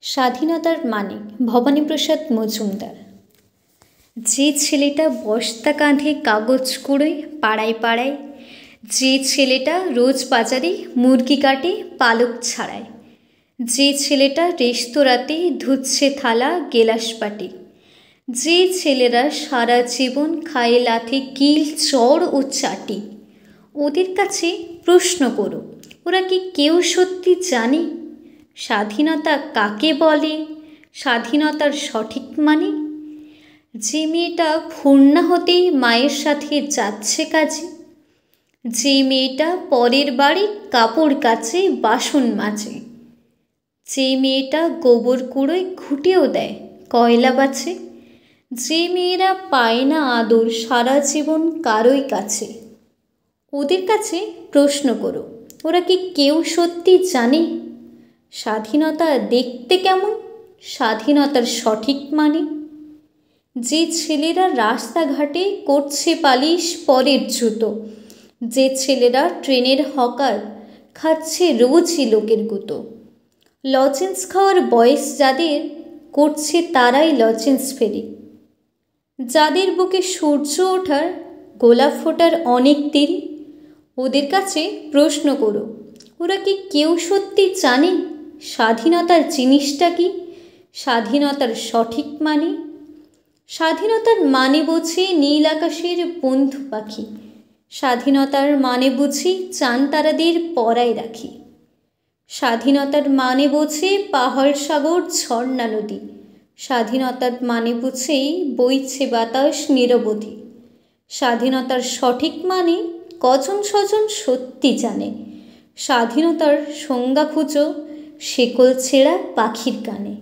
স্বাধীনতার মানে ভবানীপ্রসাদ মজুমদার। যে ছেলেটা বস্তা কাঁধে কাগজ কুড়োয় পাড়ায় পাড়ায়, যে ছেলেটা রোজ বাজারে মুরগি কাটে পালক ছাড়ায়, যে ছেলেটা রেস্তোরাঁতে ধুচ্ছে থালা গেলাস বাটি, যে ছেলেরা সারা জীবন খায় লাথি কিল চড় ও চাটি, ওদের কাছে প্রশ্ন করো, ওরা কি কেউ সত্যি জানে স্বাধীনতা কাকে বলে, স্বাধীনতার সঠিক মানে? যে মেয়েটা ভোর না হতেই মায়ের সাথে যাচ্ছে কাজে, যে মেয়েটা পরের বাড়ি কাপড় কাচে বাসন মাজে, যে মেয়েটা গোবর কুড়োয় ঘুঁটেও দেয় কয়লা বাছে, যে মেয়েরা পায় না আদর সারা জীবন কারোই কাছে, ওদের কাছে প্রশ্ন করো, ওরা কি কেউ সত্যি জানে স্বাধীনতা দেখতে কেমন, স্বাধীনতার সঠিক মানে? যে ছেলেরা রাস্তাঘাটে করছে পালিশ পরের জুতো, যে ছেলেরা ট্রেনের হকার খাচ্ছে রোজই লোকের গুঁতো, লজেন্স খাওয়ার বয়স যাদের করছে তারাই লজেন্স ফেরি, যাদের বুকে সূর্য ওঠার গোলাপ ফোটার অনেক দেরি, ওদের কাছে প্রশ্ন করো, ওরা কি কেউ সত্যি জানে স্বাধীনতার জিনিসটা কি, স্বাধীনতার সঠিক মানে? স্বাধীনতার মানে বুঝি নীল আকাশের বন্ধু পাখি, স্বাধীনতার মানে বুঝি চান তারাদের পরায় রাখি, স্বাধীনতার মানে বুঝি পাহাড় সাগর ঝর্ণা নদী, স্বাধীনতার মানে বুঝি বইছে বাতাস নিরবধি, স্বাধীনতার সঠিক মানে কজন স্বজন সত্যি জানে, স্বাধীনতার সংজ্ঞা খুঁজো শেকল ছেঁড়া পাখির গানে।